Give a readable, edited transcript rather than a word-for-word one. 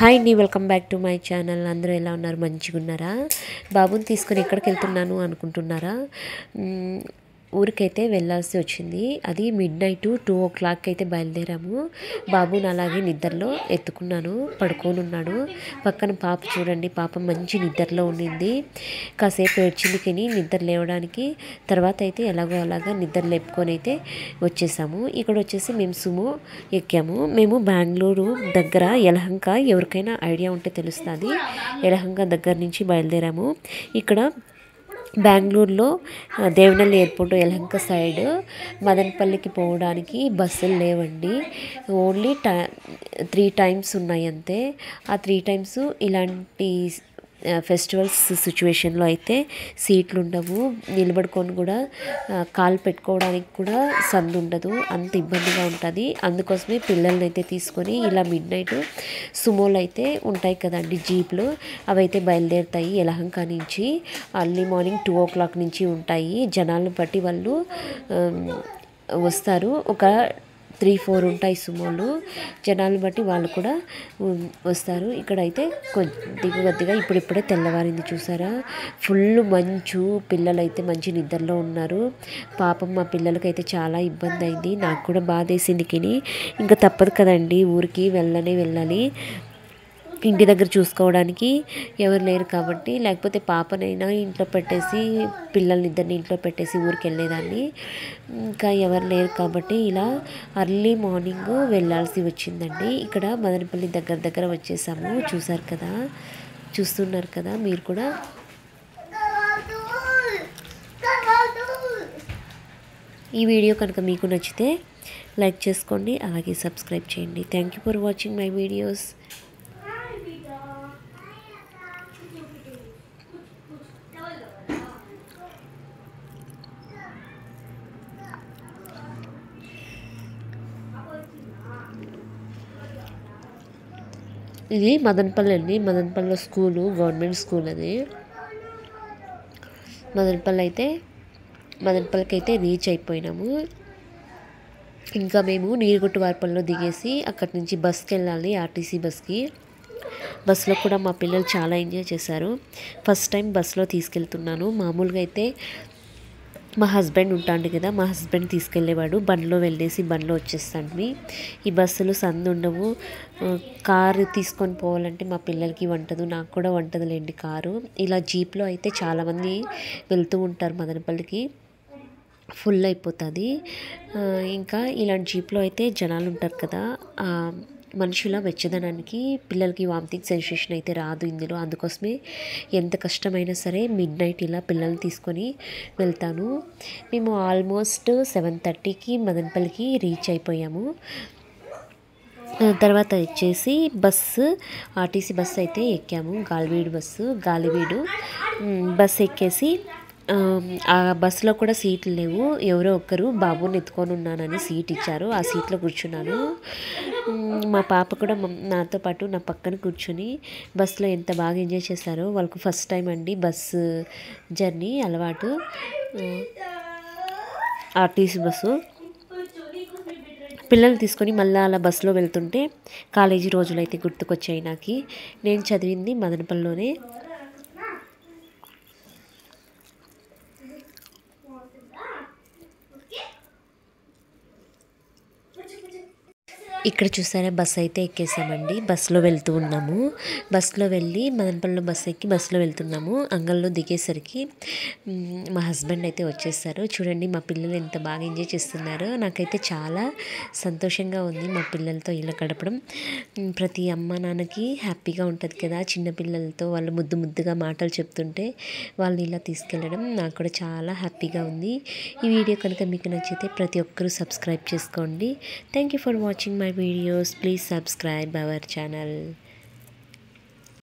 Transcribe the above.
Hi అండి, welcome back to my channel. అందరూ ఎలా ఉన్నారు? మంచిగా ఉన్నారా? బాబుని తీసుకొని ఎక్కడికి వెళ్తున్నాను అనుకుంటున్నారా? ఊరికైతే వెళ్ళాల్సి వచ్చింది. అది మిడ్-నైట్ 2 o'clock అయితే బయలుదేరాము. బాబుని అలాగే నిద్రలో ఎత్తుకున్నాను, పడుకొని ఉన్నాడు. పక్కన పాప చూడండి, పాప మంచి నిద్రలో ఉండింది. కాసేపు ఏడ్చింది కానీ నిద్ర లేవడానికి తర్వాత అయితే ఎలాగో అలాగా నిద్ర లేపుకొని అయితే వచ్చేసాము. ఇక్కడ వచ్చేసి మేము సుమో ఎక్కాము. మేము బెంగళూరు దగ్గర యలహంక, ఎవరికైనా ఐడియా ఉంటే తెలుస్తుంది, యలహంక దగ్గర నుంచి బయలుదేరాము. ఇక్కడ బెంగళూరులో దేవనహల్లి ఎయిర్పోర్ట్ యలహంక సైడ్ మదనపల్లికి పోవడానికి బస్సులు లేవండి. ఓన్లీ 3 times ఉన్నాయి అంతే. ఆ 3 times ఇలాంటి ఫెస్టివల్స్ సిచ్యువేషన్లో అయితే సీట్లు ఉండవు. నిలబడుకొని కూడా కాలు పెట్టుకోవడానికి కూడా సందు ఉండదు, అంత ఇబ్బందిగా ఉంటుంది. అందుకోసమే పిల్లల్ని అయితే తీసుకొని ఇలా మిడ్-నైట్ సుమోలు అయితే ఉంటాయి కదండి, జీప్లు, అవైతే బయలుదేరుతాయి యలహంక నుంచి. అర్లీ మార్నింగ్ 2 o'clock నుంచి ఉంటాయి. జనాలను బట్టి వాళ్ళు వస్తారు. ఒక 3-4 ఉంటాయి సుమోలు. జనాలు బట్టి వాళ్ళు కూడా వస్తారు. ఇక్కడైతే కొద్దిగా ఇప్పుడిప్పుడే తెల్లవారింది, చూసారా? ఫుల్ మంచు, పిల్లలు అయితే మంచి నిద్రలో ఉన్నారు. పాపం మా పిల్లలకైతే చాలా ఇబ్బంది అయింది. నాకు కూడా బాధేసింది కానీ ఇంకా తప్పదు కదండి, ఊరికి వెళ్ళాలి. ఇంటి దగ్గర చూసుకోవడానికి ఎవరు లేరు కాబట్టి, లేకపోతే పాపనైనా ఇంట్లో పెట్టేసి పిల్లల్నిద్దరిని ఇంట్లో పెట్టేసి ఊరికి వెళ్ళేదాన్ని. ఇంకా ఎవరు లేరు కాబట్టి ఇలా అర్లీ మార్నింగ్ వెళ్ళాల్సి వచ్చిందండి. ఇక్కడ మదనపల్లి దగ్గర వచ్చేసాము. చూస్తున్నారు కదా మీరు కూడా. ఈ వీడియో కనుక మీకు నచ్చితే లైక్ చేసుకోండి, అలాగే సబ్స్క్రైబ్ చేయండి. Thank you for watching my videos. ఇది మదనపల్లి అండి. మదనపల్లిలో స్కూలు, గవర్నమెంట్ స్కూల్ అది. మదనపల్లికి అయితే రీచ్ అయిపోయినాము. ఇంకా మేము నీరుగుట్టువారిపల్లిలో దిగేసి అక్కడి నుంచి బస్కి వెళ్ళాలి, ఆర్టీసీ బస్కి. బస్సులో కూడా మా పిల్లలు చాలా ఎంజాయ్ చేశారు. ఫస్ట్ టైం బస్సులో తీసుకెళ్తున్నాను. మామూలుగా అయితే మా హస్బెండ్ ఉంటాడు కదా, మా హస్బెండ్ తీసుకెళ్ళేవాడు. బండిలో వెళ్ళేసి బండిలో వచ్చేస్తాండి. ఈ బస్సులు సందు ఉండవు. కారు తీసుకొని పోవాలంటే మా పిల్లలకి వంటదు, నాకు కూడా వంటదులేండి కారు. ఇలా జీప్లో అయితే చాలామంది వెళ్తూ ఉంటారు మదనపల్లికి, ఫుల్ అయిపోతుంది. ఇంకా ఇలాంటి జీప్లో అయితే జనాలు ఉంటారు కదా, మనుషుల వెచ్చదనానికి పిల్లలకి వామిటింగ్ సెన్సేషన్ అయితే రాదు ఇందులో. అందుకోసమే ఎంత కష్టమైనా సరే మిడ్-నైట్ ఇలా పిల్లల్ని తీసుకొని వెళ్తాను. మేము ఆల్మోస్ట్ 7:30కి మదనపల్లికి రీచ్ అయిపోయాము. తర్వాత వచ్చేసి ఆర్టీసీ బస్సు అయితే ఎక్కాము. గాలివీడు బస్సు ఎక్కేసి ఆ బస్సులో కూడా సీట్లు లేవు. ఎవరో ఒకరు బాబుని ఎత్తుకొని ఉన్నానని సీట్ ఇచ్చారు, ఆ సీట్లో కూర్చున్నాను. మా పాప కూడా నాతో పాటు నా పక్కన కూర్చొని బస్సులో ఎంత బాగా ఎంజాయ్ చేశారో. వాళ్ళకు ఫస్ట్ టైం అండి బస్సు జర్నీ అలవాటు, ఆర్టీసీ బస్సు. పిల్లల్ని తీసుకొని మళ్ళీ అలా బస్సులో వెళ్తుంటే కాలేజీ రోజులు అయితే గుర్తుకొచ్చాయి నాకు. నేను చదివింది మదనపల్లిలోనే. ఇక్కడ చూసారా, బస్సు అయితే ఎక్కేసామండి. బస్సులో వెళ్తూ ఉన్నాము. బస్సులో వెళ్ళి మదనపల్లిలో బస్సు ఎక్కి బస్సులో వెళ్తున్నాము. అంగల్లో దిగేసరికి మా హస్బెండ్ అయితే వచ్చేసారు. చూడండి మా పిల్లలు ఎంత బాగా ఎంజాయ్ చేస్తున్నారో. నాకైతే చాలా సంతోషంగా ఉంది మా పిల్లలతో ఇలా గడపడం. ప్రతి అమ్మ నాన్నకి హ్యాపీగా ఉంటుంది కదా, చిన్నపిల్లలతో వాళ్ళు ముద్దుగా మాటలు చెప్తుంటే వాళ్ళని ఇలా తీసుకెళ్ళడం నాకు కూడా చాలా హ్యాపీగా ఉంది. ఈ వీడియో కనుక మీకు నచ్చితే ప్రతి ఒక్కరూ సబ్స్క్రైబ్ చేసుకోండి. Thank you for watching my videos. Please subscribe our channel.